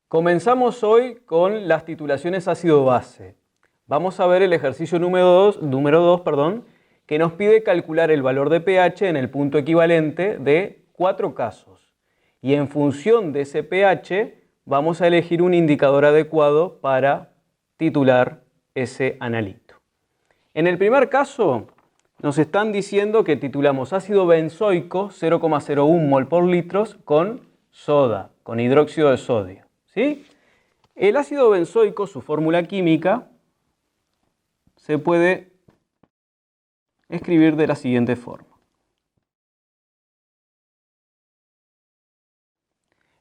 Comenzamos hoy con las titulaciones ácido-base. Vamos a ver el ejercicio número 2, que nos pide calcular el valor de pH en el punto equivalente de 4 casos. Y en función de ese pH vamos a elegir un indicador adecuado para titular ese analito. En el primer caso nos están diciendo que titulamos ácido benzoico 0,01 mol por litro con soda, con hidróxido de sodio. ¿Sí? El ácido benzoico, su fórmula química, se puede escribir de la siguiente forma.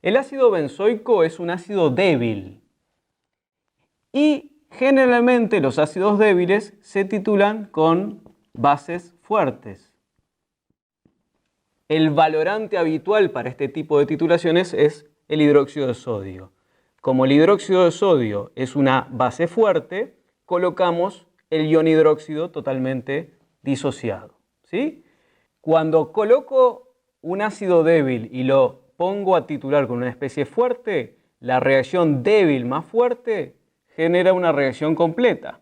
El ácido benzoico es un ácido débil y generalmente los ácidos débiles se titulan con bases fuertes. El valorante habitual para este tipo de titulaciones es el hidróxido de sodio. Como el hidróxido de sodio es una base fuerte, colocamos el ion hidróxido totalmente disociado. ¿Sí? Cuando coloco un ácido débil y lo pongo a titular con una especie fuerte, la reacción débil más fuerte genera una reacción completa.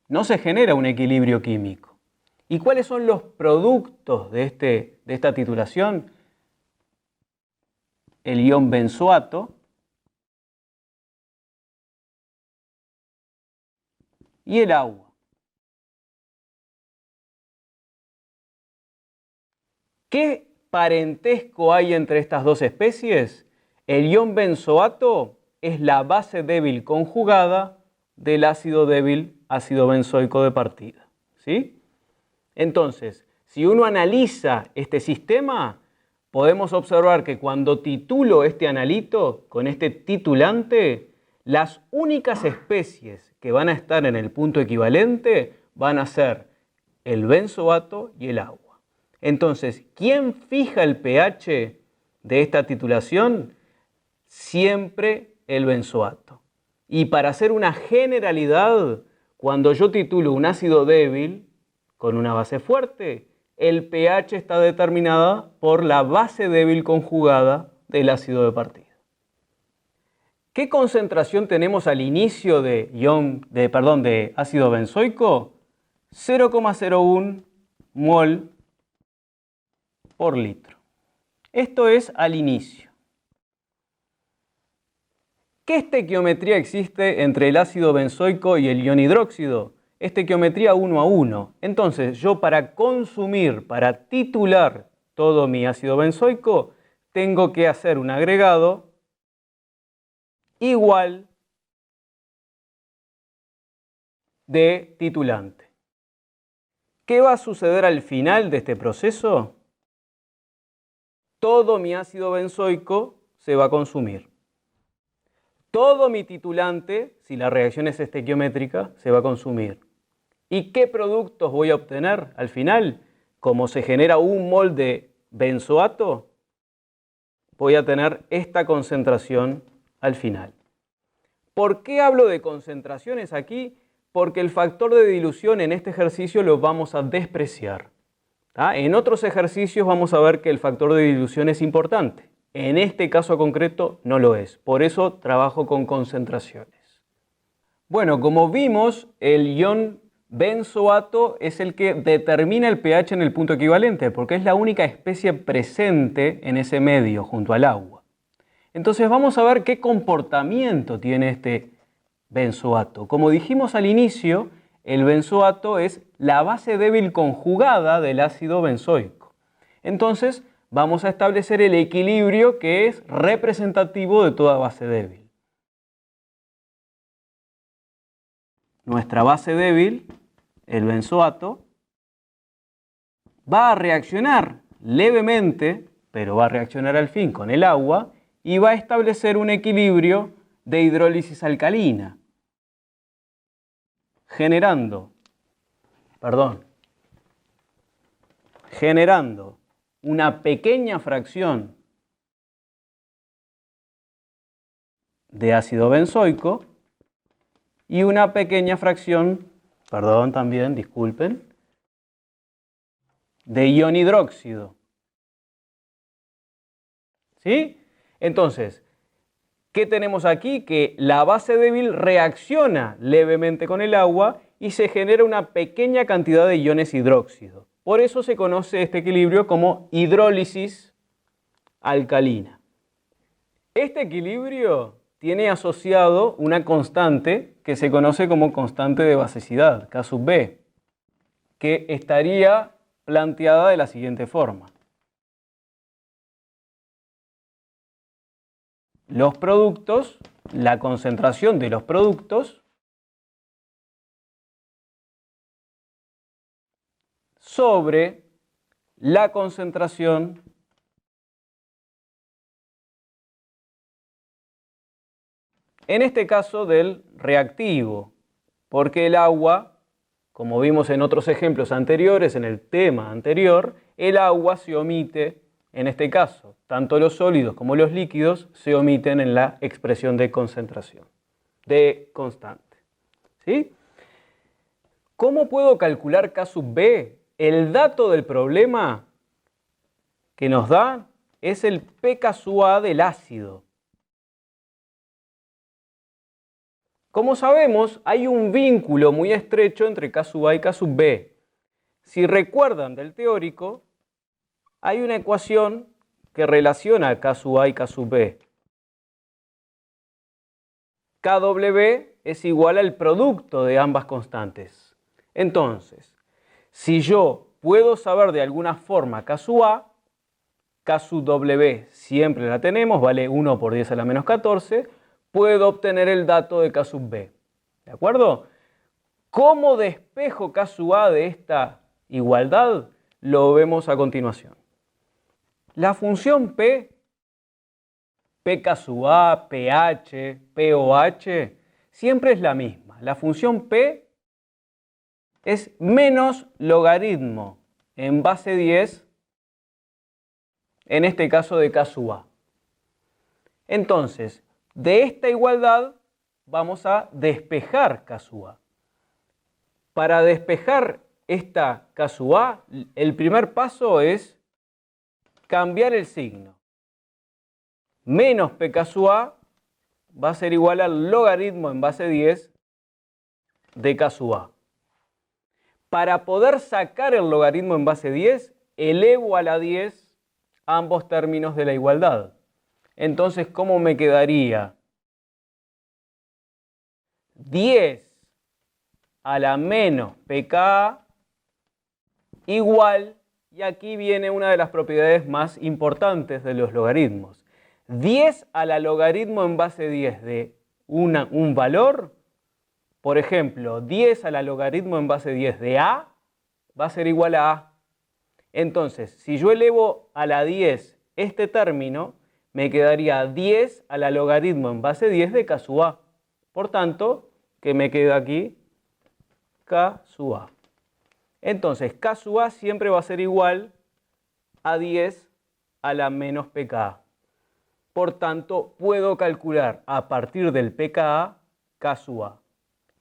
No se genera un equilibrio químico. ¿Y cuáles son los productos de esta titulación? El ion benzoato y el agua. ¿Qué parentesco hay entre estas dos especies? El ion benzoato es la base débil conjugada del ácido débil ácido benzoico de partida. ¿Sí? Entonces, si uno analiza este sistema, podemos observar que cuando titulo este analito con este titulante, las únicas especies que van a estar en el punto equivalente van a ser el benzoato y el agua. Entonces, ¿quién fija el pH de esta titulación? Siempre el benzoato. Y para hacer una generalidad, cuando yo titulo un ácido débil con una base fuerte, el pH está determinada por la base débil conjugada del ácido de partida. ¿Qué concentración tenemos al inicio de ácido benzoico? 0,01 mol por litro. Esto es al inicio. ¿Qué estequiometría existe entre el ácido benzoico y el ion hidróxido? Estequiometría 1 a 1. Entonces, yo para titular todo mi ácido benzoico, tengo que hacer un agregado igual de titulante. ¿Qué va a suceder al final de este proceso? Todo mi ácido benzoico se va a consumir. Todo mi titulante, si la reacción es estequiométrica, se va a consumir. ¿Y qué productos voy a obtener al final? Como se genera un mol de benzoato, voy a tener esta concentración al final. ¿Por qué hablo de concentraciones aquí? Porque el factor de dilución en este ejercicio lo vamos a despreciar. En otros ejercicios vamos a ver que el factor de dilución es importante. En este caso concreto no lo es. Por eso trabajo con concentraciones. Bueno, como vimos, el ion benzoato es el que determina el pH en el punto equivalente, porque es la única especie presente en ese medio junto al agua. Entonces vamos a ver qué comportamiento tiene este benzoato. Como dijimos al inicio, el benzoato es la base débil conjugada del ácido benzoico. Entonces vamos a establecer el equilibrio que es representativo de toda base débil. Nuestra base débil, el benzoato, va a reaccionar levemente, pero va a reaccionar al fin con el agua y va a establecer un equilibrio de hidrólisis alcalina, generando una pequeña fracción de ácido benzoico y una pequeña fracción, de ion hidróxido. ¿Sí? Entonces, ¿qué tenemos aquí? Que la base débil reacciona levemente con el agua y se genera una pequeña cantidad de iones hidróxido. Por eso se conoce este equilibrio como hidrólisis alcalina. Este equilibrio tiene asociado una constante que se conoce como constante de basicidad, K sub B, que estaría planteada de la siguiente forma. Los productos, la concentración de los productos sobre la concentración en este caso del reactivo, porque el agua, como vimos en otros ejemplos anteriores, en el tema anterior, el agua se omite, en este caso, tanto los sólidos como los líquidos se omiten en la expresión de concentración, de constante. ¿Sí? ¿Cómo puedo calcular K sub B? El dato del problema que nos da es el pK sub A del ácido. Como sabemos, hay un vínculo muy estrecho entre K sub A y K sub B. Si recuerdan del teórico, hay una ecuación que relaciona K sub A y K sub B. KW es igual al producto de ambas constantes. Entonces, si yo puedo saber de alguna forma K sub A, K sub W siempre la tenemos, vale 1 por 10 a la menos 14, puedo obtener el dato de K sub B. ¿De acuerdo? ¿Cómo despejo K sub A de esta igualdad? Lo vemos a continuación. La función P, pK sub A, pH, pOH, siempre es la misma. La función P es menos logaritmo en base 10, en este caso de K sub A. Entonces, de esta igualdad vamos a despejar K sub A. Para despejar esta K sub A, el primer paso es cambiar el signo. Menos pK sub A va a ser igual al logaritmo en base 10 de K sub A. Para poder sacar el logaritmo en base 10, elevo a la 10 ambos términos de la igualdad. Entonces, ¿cómo me quedaría? 10 a la menos pK igual, y aquí viene una de las propiedades más importantes de los logaritmos. 10 a la logaritmo en base 10 de un valor, por ejemplo, 10 a la logaritmo en base 10 de A va a ser igual a A. Entonces, si yo elevo a la 10 este término, me quedaría 10 a la logaritmo en base 10 de K sub A. Por tanto, ¿qué me queda aquí? K sub A. Entonces, K sub A siempre va a ser igual a 10 a la menos pKa. Por tanto, puedo calcular a partir del pKa K sub A.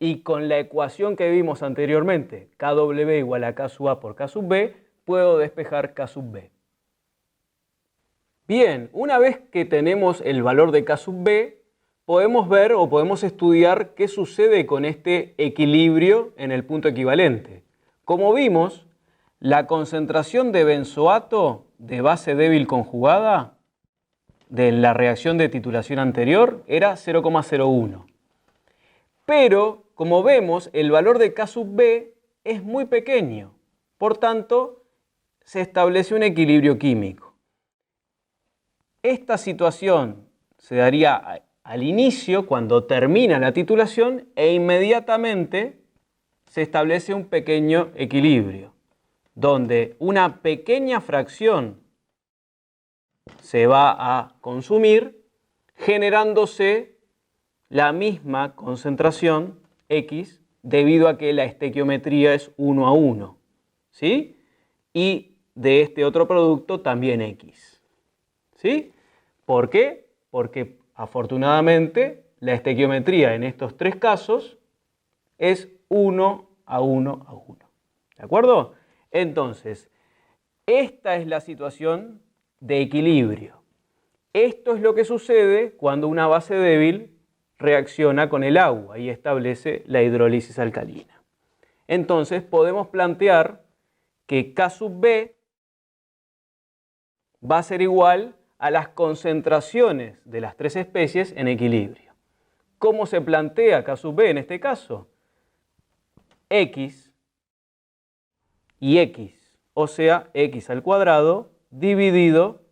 Y con la ecuación que vimos anteriormente, KW igual a K sub A por K sub B, puedo despejar K sub B. Bien, una vez que tenemos el valor de K sub B, podemos ver o podemos estudiar qué sucede con este equilibrio en el punto equivalente. Como vimos, la concentración de benzoato de base débil conjugada de la reacción de titulación anterior era 0,01. Pero, como vemos, el valor de K sub B es muy pequeño. Por tanto, se establece un equilibrio químico. Esta situación se daría al inicio, cuando termina la titulación, e inmediatamente se establece un pequeño equilibrio, donde una pequeña fracción se va a consumir, generándose la misma concentración X, debido a que la estequiometría es 1 a 1, ¿sí? Y de este otro producto también X, ¿sí? ¿Por qué? Porque afortunadamente la estequiometría en estos tres casos es 1 a 1 a 1. ¿De acuerdo? Entonces, esta es la situación de equilibrio. Esto es lo que sucede cuando una base débil reacciona con el agua y establece la hidrólisis alcalina. Entonces podemos plantear que K sub B va a ser igual a las concentraciones de las tres especies en equilibrio. ¿Cómo se plantea K sub B en este caso? X y X, o sea, X al cuadrado dividido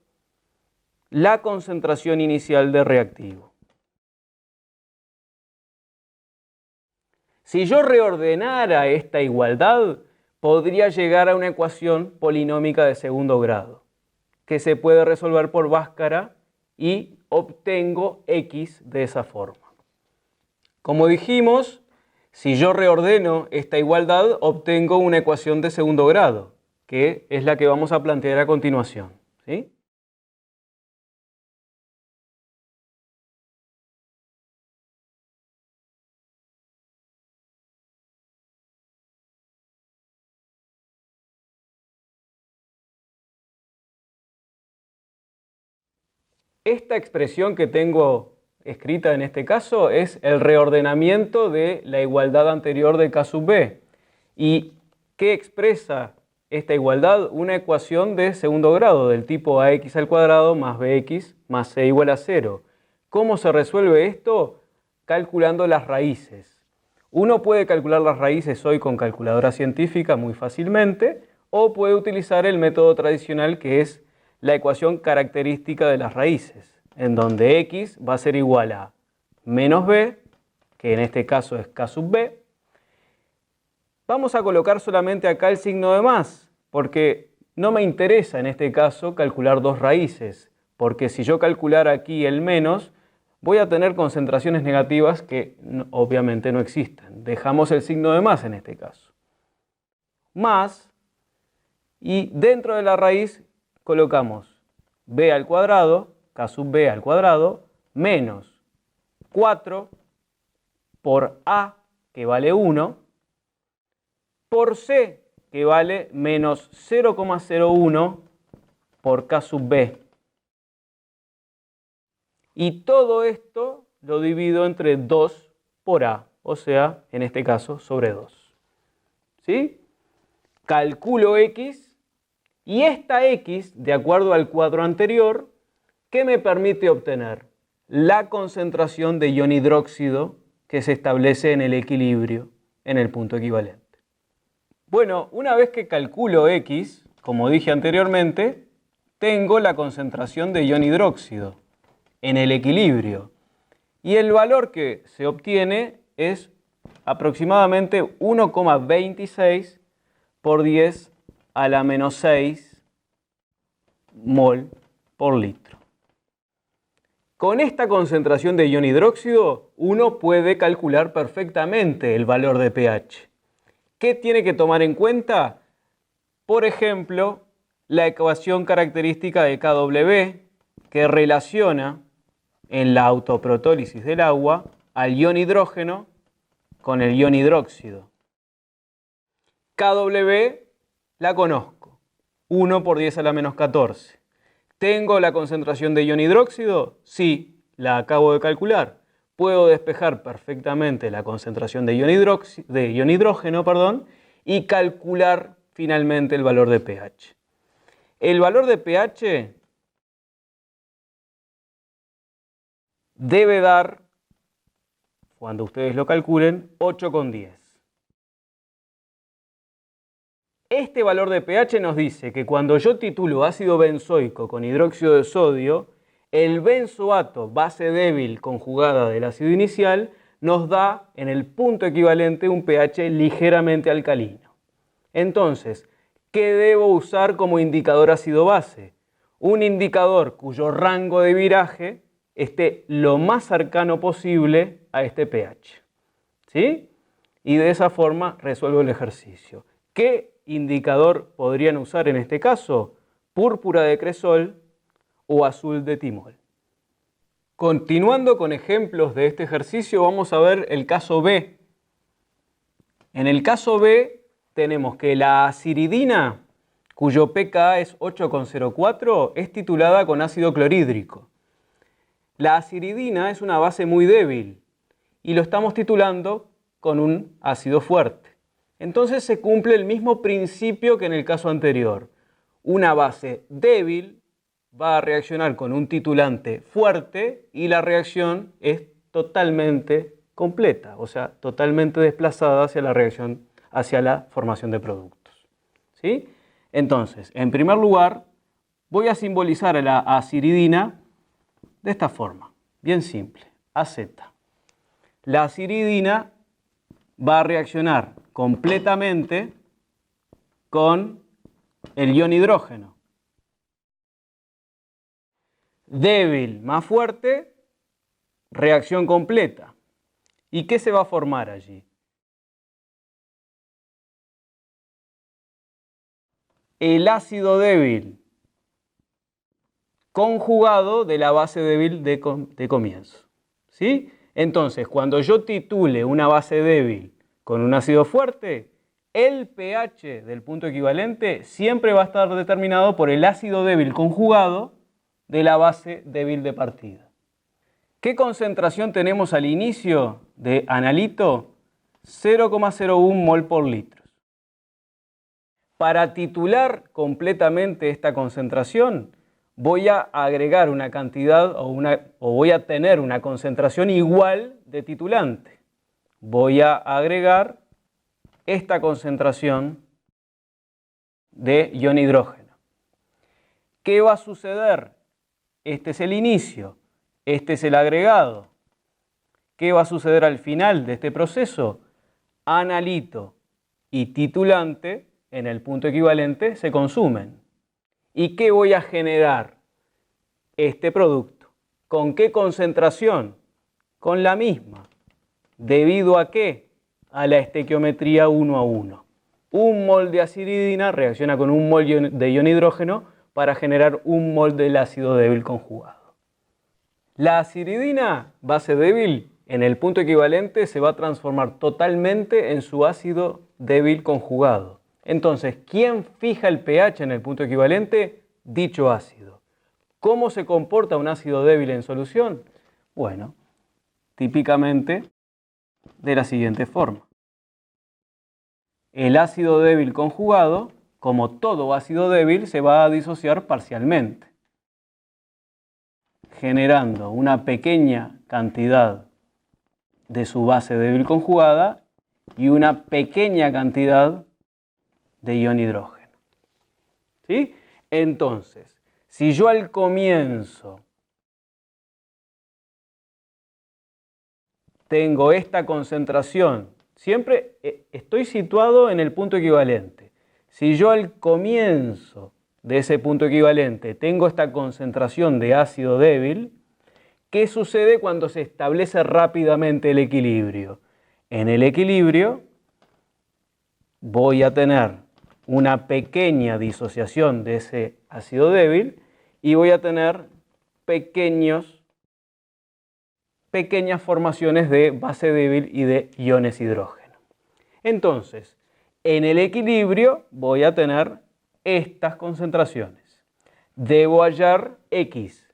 la concentración inicial de reactivo. Si yo reordenara esta igualdad, podría llegar a una ecuación polinómica de segundo grado, que se puede resolver por Bhaskara y obtengo X de esa forma. Como dijimos, si yo reordeno esta igualdad, obtengo una ecuación de segundo grado, que es la que vamos a plantear a continuación, ¿sí? Esta expresión que tengo escrita en este caso es el reordenamiento de la igualdad anterior de K sub B. ¿Y qué expresa esta igualdad? Una ecuación de segundo grado del tipo ax al cuadrado más bx más c igual a 0. ¿Cómo se resuelve esto? Calculando las raíces. Uno puede calcular las raíces hoy con calculadora científica muy fácilmente, o puede utilizar el método tradicional que es la ecuación característica de las raíces, en donde x va a ser igual a menos b, que en este caso es K sub b. Vamos a colocar solamente acá el signo de más, porque no me interesa en este caso calcular dos raíces, porque si yo calcular aquí el menos, voy a tener concentraciones negativas que obviamente no existen. Dejamos el signo de más en este caso. Más, y dentro de la raíz colocamos b al cuadrado, K sub b al cuadrado, menos 4 por a, que vale 1, por c, que vale menos 0,01 por K sub b. Y todo esto lo divido entre 2 por a, o sea, en este caso, sobre 2. ¿Sí? Calculo x, y esta x, de acuerdo al cuadro anterior, ¿qué me permite obtener? La concentración de ion hidróxido que se establece en el equilibrio, en el punto equivalente. Bueno, una vez que calculo x, como dije anteriormente, tengo la concentración de ion hidróxido en el equilibrio. Y el valor que se obtiene es aproximadamente 1,26 por 10 a la menos 6 mol por litro. Con esta concentración de ion hidróxido, uno puede calcular perfectamente el valor de pH. ¿Qué tiene que tomar en cuenta? Por ejemplo, la ecuación característica de KW, que relaciona en la autoprotólisis del agua al ion hidrógeno con el ion hidróxido. KW la conozco, 1 por 10 a la menos 14. ¿Tengo la concentración de ion hidróxido? Sí, la acabo de calcular. Puedo despejar perfectamente la concentración de ion hidrógeno, y calcular finalmente el valor de pH. El valor de pH debe dar, cuando ustedes lo calculen, 8,10. Este valor de pH nos dice que cuando yo titulo ácido benzoico con hidróxido de sodio, el benzoato base débil conjugada del ácido inicial nos da en el punto equivalente un pH ligeramente alcalino. Entonces, ¿qué debo usar como indicador ácido-base? Un indicador cuyo rango de viraje esté lo más cercano posible a este pH. ¿Sí? Y de esa forma resuelvo el ejercicio. ¿Qué indicador podrían usar en este caso? Púrpura de cresol o azul de timol. Continuando con ejemplos de este ejercicio, vamos a ver el caso B. En el caso B tenemos que la aciridina, cuyo pKa es 8,04, es titulada con ácido clorhídrico. La aciridina es una base muy débil y lo estamos titulando con un ácido fuerte. Entonces se cumple el mismo principio que en el caso anterior. Una base débil va a reaccionar con un titulante fuerte y la reacción es totalmente completa, o sea, totalmente desplazada hacia la reacción, hacia la formación de productos. ¿Sí? Entonces, en primer lugar, voy a simbolizar a la aciridina de esta forma, bien simple, AZ. La aciridina va a reaccionar completamente con el ion hidrógeno. Débil más fuerte, reacción completa. ¿Y qué se va a formar allí? El ácido débil conjugado de la base débil de comienzo. ¿Sí? Entonces, cuando yo titule una base débil con un ácido fuerte, el pH del punto equivalente siempre va a estar determinado por el ácido débil conjugado de la base débil de partida. ¿Qué concentración tenemos al inicio de analito? 0,01 mol por litro. Para titular completamente esta concentración, voy a agregar una cantidad o voy a tener una concentración igual de titulante. Voy a agregar esta concentración de ion hidrógeno. ¿Qué va a suceder? Este es el inicio, este es el agregado. ¿Qué va a suceder al final de este proceso? Analito y titulante en el punto equivalente se consumen. ¿Y qué voy a generar? Este producto. ¿Con qué concentración? Con la misma. ¿Debido a qué? A la estequiometría 1:1. Un mol de aciridina reacciona con un mol de ion hidrógeno para generar un mol del ácido débil conjugado. La aciridina, base débil, en el punto equivalente se va a transformar totalmente en su ácido débil conjugado. Entonces, ¿quién fija el pH en el punto equivalente? Dicho ácido. ¿Cómo se comporta un ácido débil en solución? Bueno, típicamente de la siguiente forma. El ácido débil conjugado, como todo ácido débil, se va a disociar parcialmente, generando una pequeña cantidad de su base débil conjugada y una pequeña cantidad de ion hidrógeno. ¿Sí? Entonces, si yo al comienzo tengo esta concentración, siempre estoy situado en el punto equivalente. Si yo al comienzo de ese punto equivalente tengo esta concentración de ácido débil, ¿qué sucede cuando se establece rápidamente el equilibrio? En el equilibrio voy a tener una pequeña disociación de ese ácido débil y voy a tener pequeñas formaciones de base débil y de iones hidrógeno. Entonces, en el equilibrio voy a tener estas concentraciones. Debo hallar X.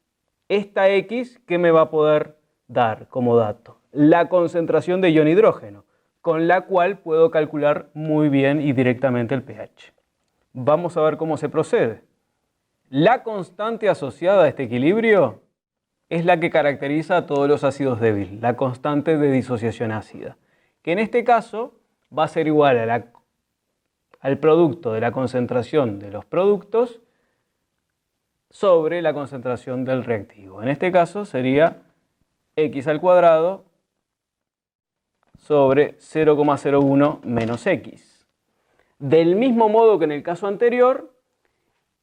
Esta X, ¿qué me va a poder dar como dato? La concentración de ion hidrógeno, con la cual puedo calcular muy bien y directamente el pH. Vamos a ver cómo se procede. La constante asociada a este equilibrio es la que caracteriza a todos los ácidos débiles, la constante de disociación ácida, que en este caso va a ser igual al producto de la concentración de los productos sobre la concentración del reactivo. En este caso sería x al cuadrado sobre 0,01 menos x. Del mismo modo que en el caso anterior,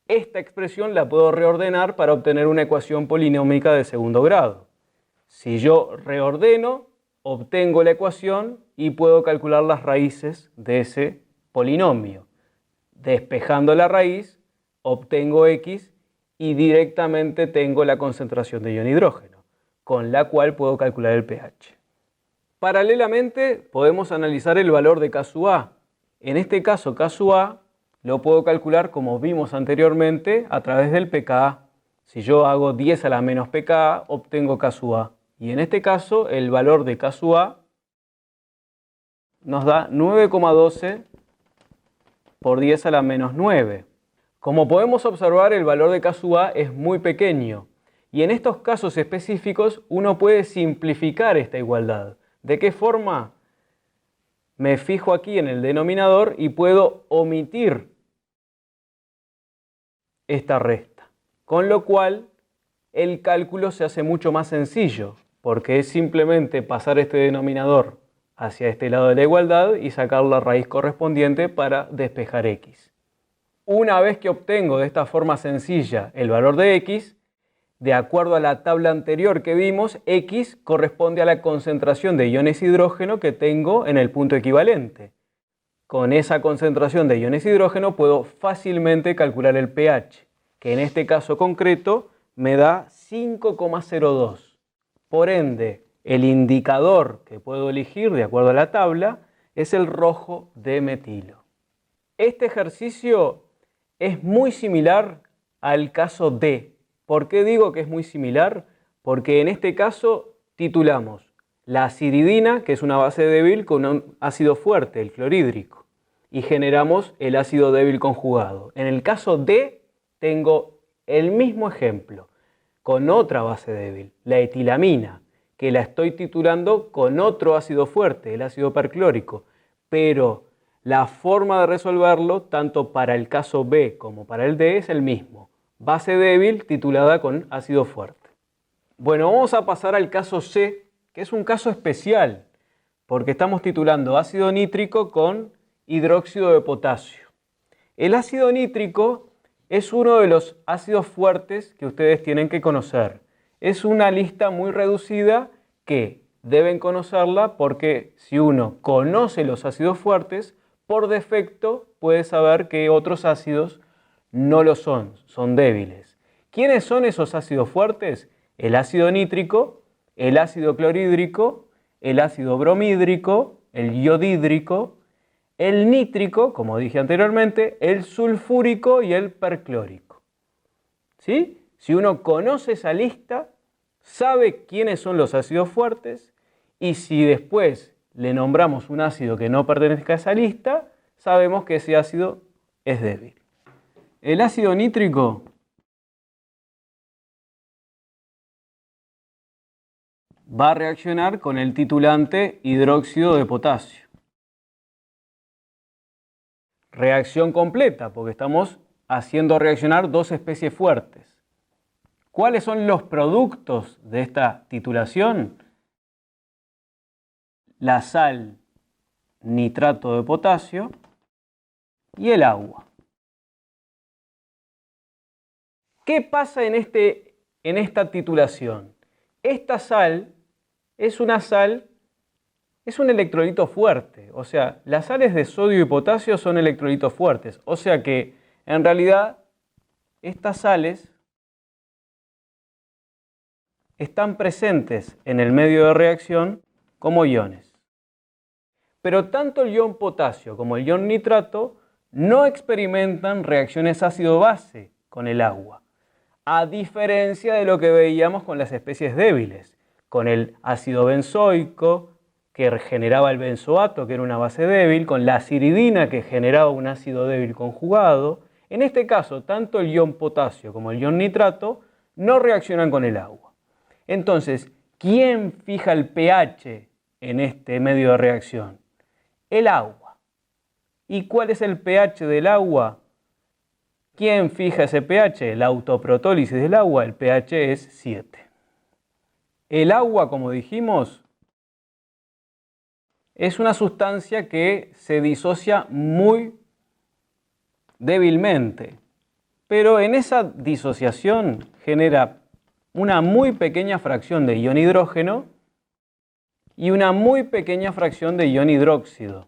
esta expresión la puedo reordenar para obtener una ecuación polinómica de segundo grado. Si yo reordeno, obtengo la ecuación y puedo calcular las raíces de ese polinomio. Despejando la raíz, obtengo x y directamente tengo la concentración de ion hidrógeno, con la cual puedo calcular el pH. Paralelamente, podemos analizar el valor de K sub A. En este caso, K sub A lo puedo calcular, como vimos anteriormente, a través del pKa. Si yo hago 10 a la menos pKa, obtengo K sub A. Y en este caso, el valor de K sub A nos da 9,12 por 10 a la menos 9. Como podemos observar, el valor de K sub A es muy pequeño. Y en estos casos específicos, uno puede simplificar esta igualdad. ¿De qué forma? Me fijo aquí en el denominador y puedo omitir esta resta. Con lo cual, el cálculo se hace mucho más sencillo, porque es simplemente pasar este denominador hacia este lado de la igualdad y sacar la raíz correspondiente para despejar x. Una vez que obtengo de esta forma sencilla el valor de x, de acuerdo a la tabla anterior que vimos, x corresponde a la concentración de iones hidrógeno que tengo en el punto equivalente. Con esa concentración de iones hidrógeno puedo fácilmente calcular el pH, que en este caso concreto me da 5,02. Por ende, el indicador que puedo elegir de acuerdo a la tabla es el rojo de metilo. Este ejercicio es muy similar al caso D. ¿Por qué digo que es muy similar? Porque en este caso titulamos la aciridina, que es una base débil, con un ácido fuerte, el clorhídrico, y generamos el ácido débil conjugado. En el caso D tengo el mismo ejemplo, con otra base débil, la etilamina, que la estoy titulando con otro ácido fuerte, el ácido perclórico, pero la forma de resolverlo, tanto para el caso B como para el D, es el mismo. Base débil titulada con ácido fuerte. Bueno, vamos a pasar al caso C, que es un caso especial, porque estamos titulando ácido nítrico con hidróxido de potasio. El ácido nítrico es uno de los ácidos fuertes que ustedes tienen que conocer. Es una lista muy reducida que deben conocerla porque si uno conoce los ácidos fuertes, por defecto puede saber que otros ácidos no lo son, son débiles. ¿Quiénes son esos ácidos fuertes? El ácido nítrico, el ácido clorhídrico, el ácido bromhídrico, el iodídrico, el nítrico, como dije anteriormente, el sulfúrico y el perclórico. ¿Sí? Si uno conoce esa lista, sabe quiénes son los ácidos fuertes y si después le nombramos un ácido que no pertenezca a esa lista, sabemos que ese ácido es débil. El ácido nítrico va a reaccionar con el titulante hidróxido de potasio. Reacción completa, porque estamos haciendo reaccionar dos especies fuertes. ¿Cuáles son los productos de esta titulación? La sal, nitrato de potasio y el agua. ¿Qué pasa en esta titulación? Esta sal es un electrolito fuerte, o sea, las sales de sodio y potasio son electrolitos fuertes, o sea que en realidad estas sales están presentes en el medio de reacción como iones. Pero tanto el ion potasio como el ion nitrato no experimentan reacciones ácido-base con el agua, a diferencia de lo que veíamos con las especies débiles, con el ácido benzoico, que generaba el benzoato, que era una base débil, con la aciridina, que generaba un ácido débil conjugado. En este caso, tanto el ion potasio como el ion nitrato no reaccionan con el agua. Entonces, ¿quién fija el pH en este medio de reacción? El agua. ¿Y cuál es el pH del agua? ¿Quién fija ese pH? La autoprotólisis del agua, el pH es 7. El agua, como dijimos, es una sustancia que se disocia muy débilmente, pero en esa disociación genera una muy pequeña fracción de ion hidrógeno y una muy pequeña fracción de ion hidróxido.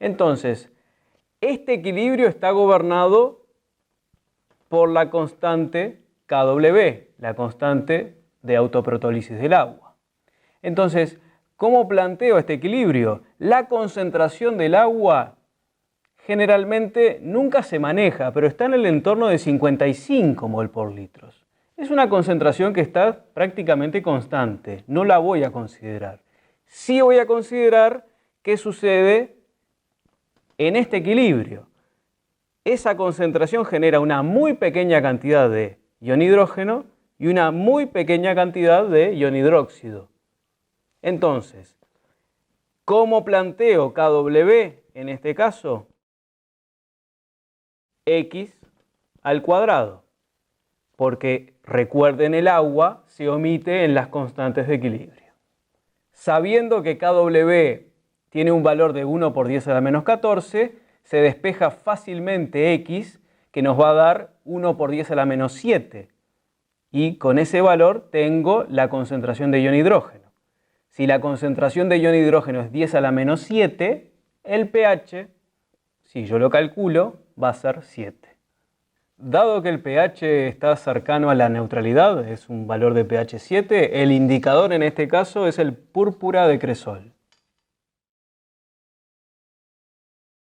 Entonces, este equilibrio está gobernado por la constante Kw, la constante de autoprotólisis del agua. Entonces, ¿cómo planteo este equilibrio? La concentración del agua generalmente nunca se maneja, pero está en el entorno de 55 mol por litro. Es una concentración que está prácticamente constante, no la voy a considerar. Sí voy a considerar qué sucede en este equilibrio. Esa concentración genera una muy pequeña cantidad de ion hidrógeno y una muy pequeña cantidad de ion hidróxido. Entonces, ¿cómo planteo Kw en este caso? X al cuadrado, porque recuerden, el agua se omite en las constantes de equilibrio. Sabiendo que Kw tiene un valor de 1 por 10 a la menos 14, se despeja fácilmente X, que nos va a dar 1 por 10 a la menos 7. Y con ese valor tengo la concentración de ion hidrógeno. Si la concentración de ion hidrógeno es 10 a la menos 7, el pH, si yo lo calculo, va a ser 7. Dado que el pH está cercano a la neutralidad, es un valor de pH 7, el indicador en este caso es el púrpura de cresol.